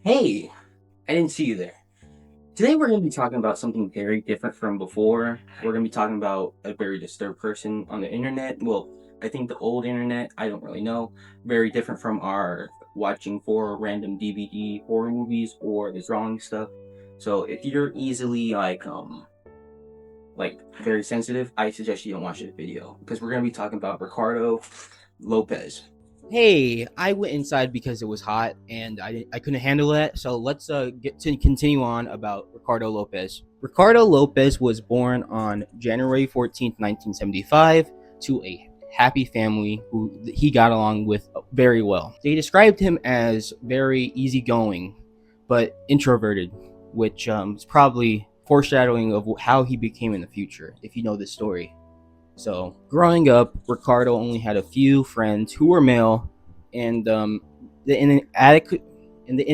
Hey, I didn't see you there. Today we're going to be talking about something very different from before. We're going to be talking about a very disturbed person on the internet. Well, I think the old internet, I don't really know. Very different from our watching for random DVD horror movies or the drawing stuff. So if you're easily like very sensitive, I suggest you don't watch this video because we're going to be talking about Ricardo Lopez. Hey, I went inside because it was hot and I couldn't handle it. So let's get to continue on about Ricardo Lopez. Ricardo Lopez was born on January 14th, 1975, to a happy family who he got along with very well. They described him as very easygoing, but introverted, which is probably foreshadowing of how he became in the future, if you know this story. So, growing up, Ricardo only had a few friends who were male, and the inadequate and the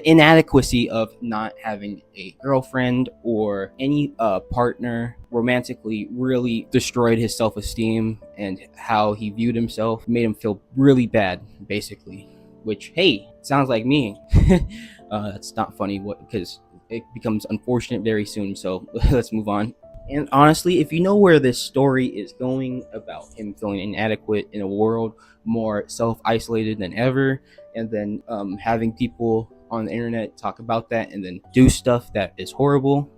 inadequacy of not having a girlfriend or any partner romantically really destroyed his self-esteem and how he viewed himself, made him feel really bad, basically. Which, hey, sounds like me. That's not funny, because it becomes unfortunate very soon. So let's move on. And honestly, if you know where this story is going about him feeling inadequate in a world more self isolated than ever, and then having people on the internet talk about that and then do stuff that is horrible,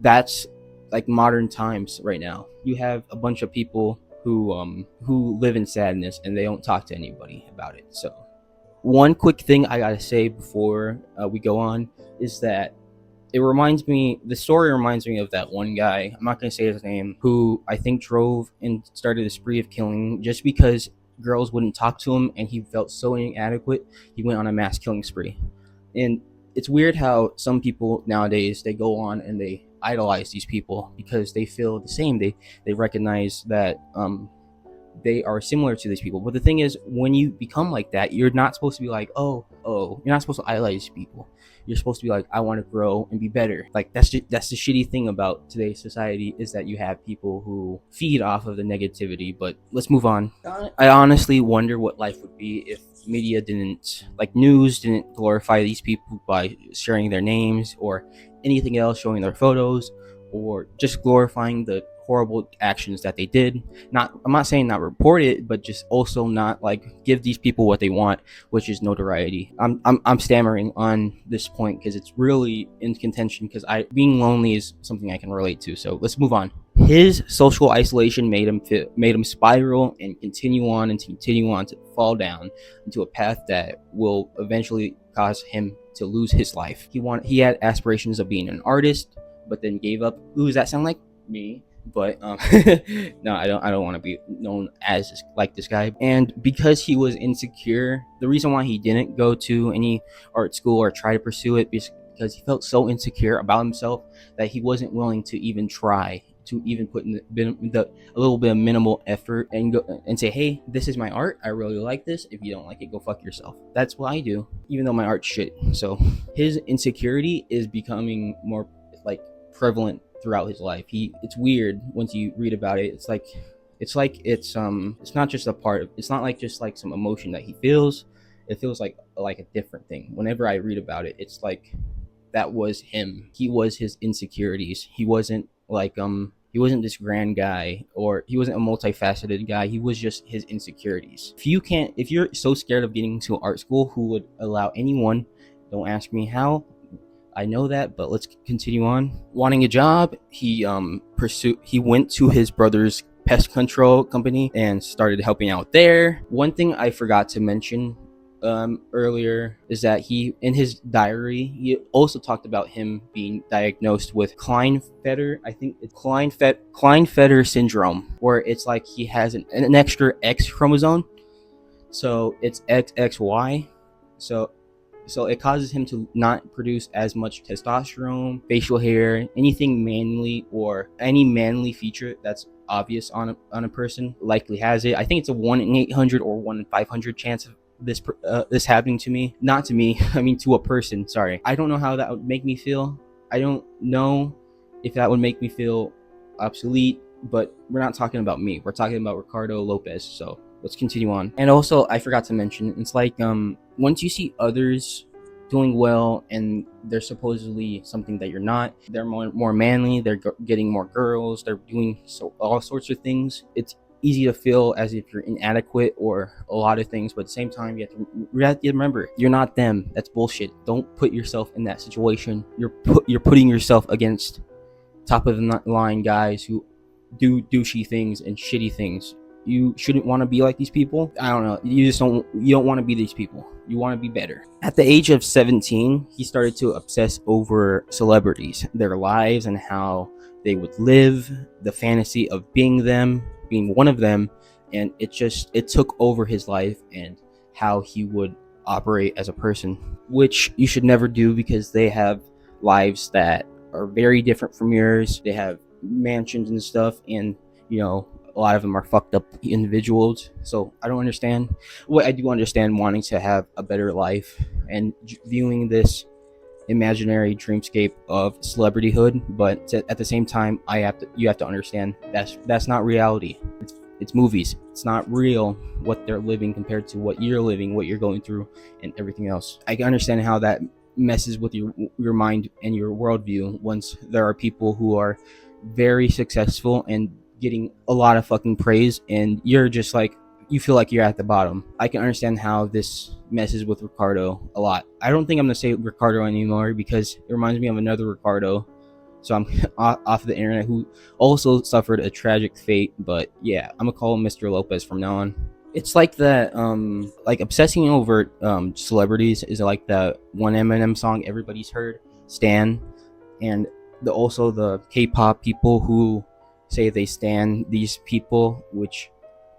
that's like modern times right now. You have a bunch of people who live in sadness and they don't talk to anybody about it. So, one quick thing I gotta say before we go on is that the story reminds me of that one guy, I'm not going to say his name, who I think drove and started a spree of killing just because girls wouldn't talk to him and he felt so inadequate, he went on a mass killing spree. And it's weird how some people nowadays, they go on and they idolize these people because they feel the same. They recognize that they are similar to these people. But the thing is, when you become like that, you're not supposed to be like, you're not supposed to idolize people. You're supposed to be like, I want to grow and be better. Like that's the shitty thing about today's society, is that you have people who feed off of the negativity. But let's move on. I honestly wonder what life would be if media didn't, like news didn't glorify these people by sharing their names or anything else, showing their photos, or just glorifying the horrible actions that they did. I'm not saying not report it, but just also not like give these people what they want, which is notoriety. I'm stammering on this point because it's really in contention, because I being lonely is something I can relate to. So let's move on. His social isolation made him spiral and continue on to fall down into a path that will eventually cause him to lose his life. He had aspirations of being an artist, but then gave up. Ooh, does that sound like me? But no, I don't want to be known as this guy. And because he was insecure, the reason why he didn't go to any art school or try to pursue it, because he felt so insecure about himself that he wasn't willing to even try to even put in a little bit of minimal effort and go and say, hey, this is my art, I really like this, if you don't like it, go fuck yourself. That's what I do, even though my art's shit. So his insecurity is becoming more like prevalent throughout his life. It's weird once you read about it. It's not just a part of, it's not like just like some emotion that he feels. It feels like a different thing. Whenever I read about it, it's like that was him. He was his insecurities. He wasn't this grand guy, or he wasn't a multifaceted guy. He was just his insecurities. If you're so scared of getting into art school, who would allow anyone, don't ask me how, I know that, but let's continue on. Wanting a job, he went to his brother's pest control company and started helping out there. One thing I forgot to mention earlier is that in his diary, he also talked about him being diagnosed with Klinefelter. I think it's Klinefelter syndrome, where it's like he has an extra X chromosome, so it's XXY. So it causes him to not produce as much testosterone, facial hair, anything manly, or any manly feature that's obvious on a person likely has it. I think it's a 1 in 800 or 1 in 500 chance of this happening to me. Not to me, I mean to a person, sorry. I don't know how that would make me feel. I don't know if that would make me feel obsolete, but we're not talking about me. We're talking about Ricardo Lopez, so let's continue on. And also, I forgot to mention, it's like once you see others doing well and they're supposedly something that you're not, they're more manly, they're getting more girls, they're doing so all sorts of things, it's easy to feel as if you're inadequate or a lot of things. But at the same time, you have to remember you're not them. That's bullshit. Don't put yourself in that situation. You're putting yourself against top of the line guys who do douchey things and shitty things. You shouldn't want to be like these people. I don't know. You don't want to be these people. You want to be better. At the age of 17, he started to obsess over celebrities, their lives and how they would live, the fantasy of being them, being one of them, and it took over his life and how he would operate as a person, which you should never do because they have lives that are very different from yours. They have mansions and stuff, and a lot of them are fucked up individuals. So I don't understand. Well, I do understand wanting to have a better life and viewing this imaginary dreamscape of celebrityhood, but at the same time, you have to understand that's not reality. It's movies. It's not real what they're living compared to what you're living, what you're going through, and everything else. I can understand how that messes with your mind and your worldview once there are people who are very successful and getting a lot of fucking praise, and you're just like, you feel like you're at the bottom. I can understand how this messes with Ricardo a lot. I don't think I'm gonna say Ricardo anymore because it reminds me of another Ricardo. So I'm off the internet, who also suffered a tragic fate. But yeah, I'm gonna call him Mr. Lopez from now on. It's like that, like obsessing over celebrities is like that one Eminem song everybody's heard, Stan, and also the K-pop people who say they stan these people, which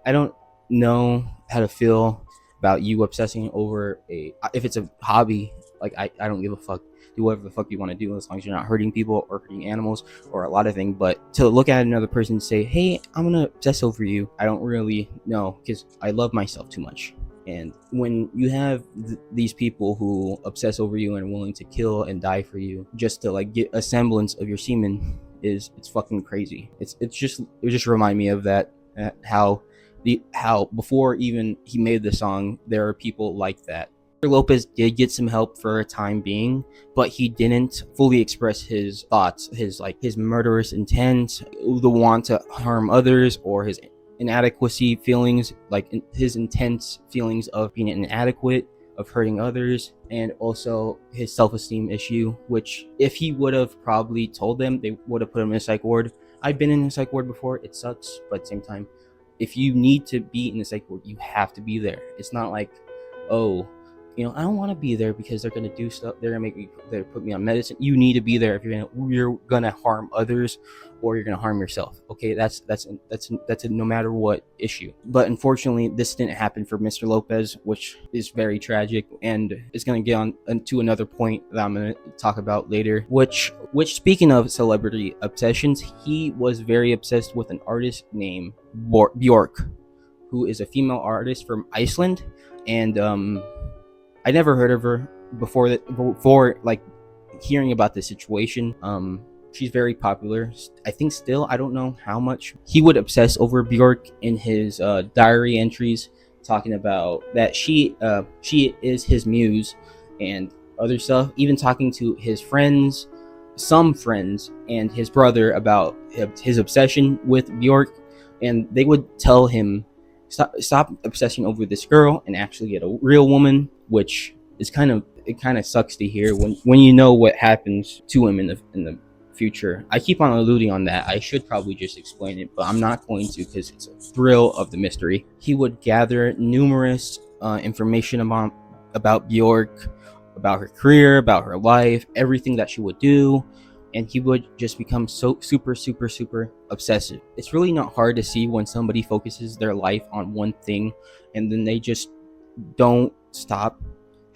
I don't know how to feel about you obsessing over if it's a hobby. Like I don't give a fuck. Do whatever the fuck you want to do as long as you're not hurting people or hurting animals or a lot of things. But to look at another person and say, hey, I'm gonna obsess over you, I don't really know, because I love myself too much. And when you have these people who obsess over you and are willing to kill and die for you just to like get a semblance of your semen, it's fucking crazy. It just remind me of that, how before even he made the song, there are people like that. Lopez did get some help for a time being, but he didn't fully express his thoughts, his murderous intent, the want to harm others, or his inadequacy feelings, like his intense feelings of being inadequate, of hurting others, and also his self-esteem issue, which if he would have probably told them, they would have put him in a psych ward. I've been in a psych ward before. It sucks, but at the same time, if you need to be in the psych ward, you have to be there. It's not like, oh, I don't want to be there because they're gonna do stuff. They're put me on medicine. You need to be there if you're gonna harm others, or you're gonna harm yourself. Okay, that's a no matter what issue. But unfortunately, this didn't happen for Mr. Lopez, which is very tragic, and it's gonna get on to another point that I'm gonna talk about later. Which speaking of celebrity obsessions, he was very obsessed with an artist named Bjork, who is a female artist from Iceland, and I never heard of her before like hearing about this situation. She's very popular. I think still, I don't know how much. He would obsess over Bjork in his diary entries, talking about that she is his muse and other stuff. Even talking to his friends, some friends, and his brother about his obsession with Bjork, and they would tell him, stop obsessing over this girl and actually get a real woman, which is kind of sucks to hear when you know what happens to him in the future. I keep on alluding on that. I should probably just explain it, but I'm not going to because it's a thrill of the mystery. He would gather numerous information about Bjork, about her career, about her life, everything that she would do, and he would just become so super obsessive. It's really not hard to see when somebody focuses their life on one thing and then they just don't stop,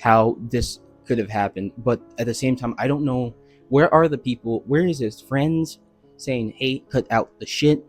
how this could have happened. But at the same time, I don't know, where are the people, where is his friends saying, hey, cut out the shit,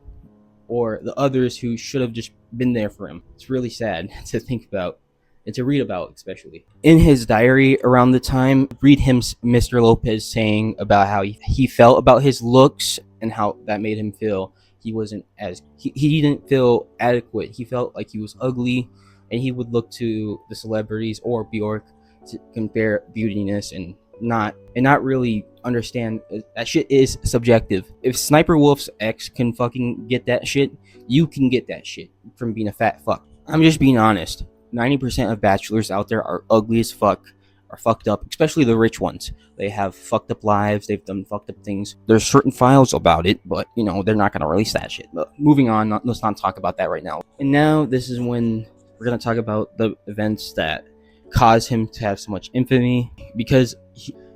or the others who should have just been there for him? It's really sad to think about and to read about, especially in his diary around the time. Read him, Mr. Lopez, saying about how he felt about his looks and how that made him feel he wasn't as he didn't feel adequate. He felt like he was ugly, and he would look to the celebrities or Bjork to compare beautiness and not really understand that shit is subjective. If Sniper Wolf's ex can fucking get that shit, you can get that shit from being a fat fuck. I'm just being honest. 90% of bachelors out there are ugly as fuck, are fucked up, especially the rich ones. They have fucked up lives, they've done fucked up things. There's certain files about it, but they're not gonna release that shit. But moving on, let's not talk about that right now. And now this is when we're gonna talk about the events that caused him to have so much infamy, because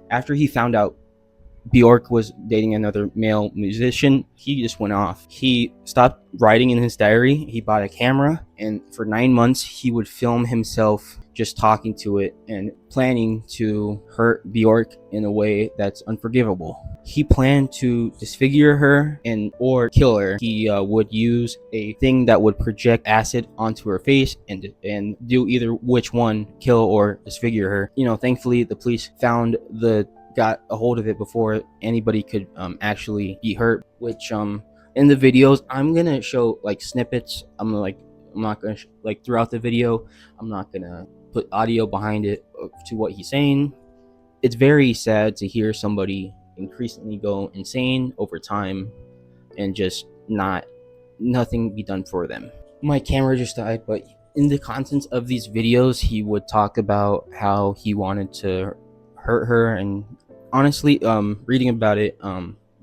after he found out Bjork was dating another male musician, he just went off. He stopped writing in his diary. He bought a camera, and for 9 months, he would film himself just talking to it and planning to hurt Bjork in a way that's unforgivable. He planned to disfigure her and or kill her. He would use a thing that would project acid onto her face and do either which one, kill or disfigure her. Thankfully, the police got a hold of it before anybody could actually be hurt. Which in the videos, I'm gonna show like snippets. I'm not gonna throughout the video, I'm not gonna put audio behind it to what he's saying. It's very sad to hear somebody increasingly go insane over time and just nothing be done for them. My camera just died, but in the contents of these videos, he would talk about how he wanted to hurt her. And honestly, reading about it,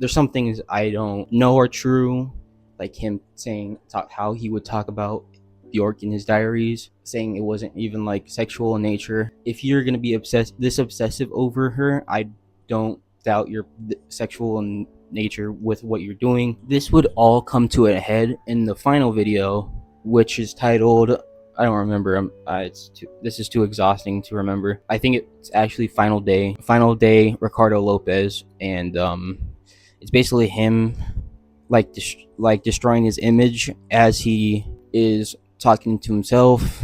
there's some things I don't know are true, like him saying how he would talk about Bjork in his diaries, saying it wasn't even like sexual in nature. If you're gonna be this obsessive over her, I don't doubt your sexual in nature with what you're doing. This would all come to a head in the final video, which is titled, I don't remember. This is too exhausting to remember. I think it's actually Final Day, Ricardo Lopez, and it's basically him destroying his image as he is talking to himself.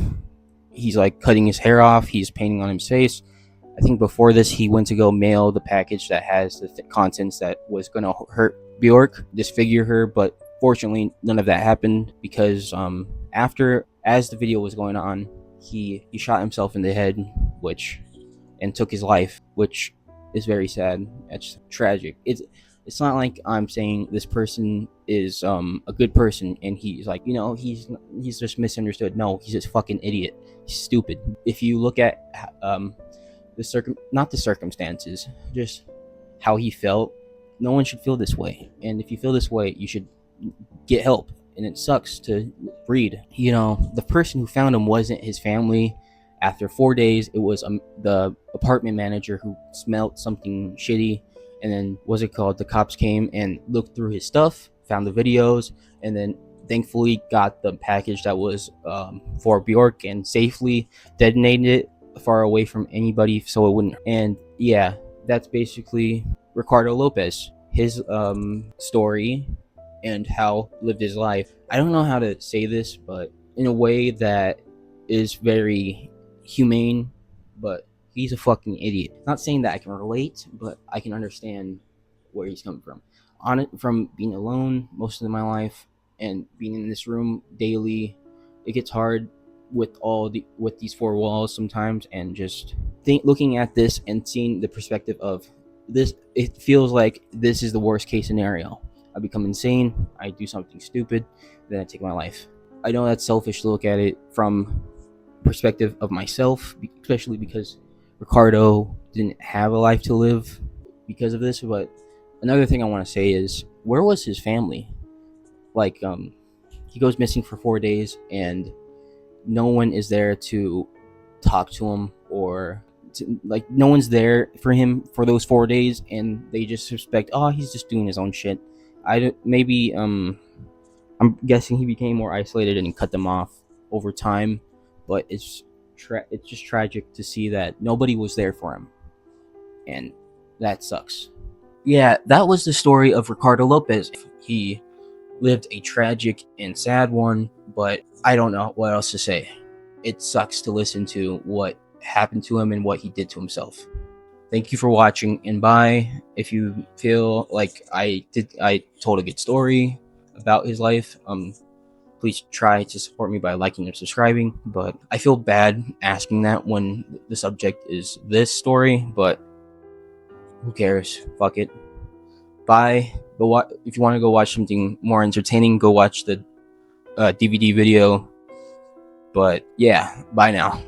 He's like cutting his hair off. He's painting on his face. I think before this, he went to go mail the package that has the contents that was going to hurt Bjork, disfigure her, but fortunately, none of that happened because as the video was going on, he shot himself in the head, and took his life, which is very sad. It's tragic. It's not like I'm saying this person is a good person and he's like, he's just misunderstood. No, he's just fucking idiot. He's stupid. If you look at not the circumstances, just how he felt, no one should feel this way. And if you feel this way, you should get help. And it sucks to read. The person who found him wasn't his family. After 4 days, it was the apartment manager who smelled something shitty. And then, the cops came and looked through his stuff, found the videos, and then thankfully got the package that was for Bjork and safely detonated it far away from anybody so it wouldn't. And yeah, that's basically Ricardo Lopez, his story and how he lived his life. I don't know how to say this, but in a way that is very humane, but he's a fucking idiot. Not saying that I can relate, but I can understand where he's coming from. From being alone most of my life and being in this room daily, it gets hard with these four walls sometimes, and just looking at this and seeing the perspective of this, it feels like this is the worst case scenario. I become insane, I do something stupid, then I take my life. I know that's selfish to look at it from perspective of myself, especially because Ricardo didn't have a life to live because of this. But another thing I want to say is, where was his family? He goes missing for 4 days and no one is there to talk to him, or no one's there for him for those 4 days, and they just suspect, oh, he's just doing his own shit. I'm guessing he became more isolated and cut them off over time, but it's just tragic to see that nobody was there for him, and that sucks. Yeah, that was the story of Ricardo Lopez. He lived a tragic and sad one, but I don't know what else to say. It sucks to listen to what happened to him and what he did to himself. Thank you for watching, and bye. If you feel like I told a good story about his life, Please try to support me by liking and subscribing. But I feel bad asking that when the subject is this story, but who cares? Fuck it. Bye. If you want to go watch something more entertaining, go watch the DVD video. But yeah, bye now.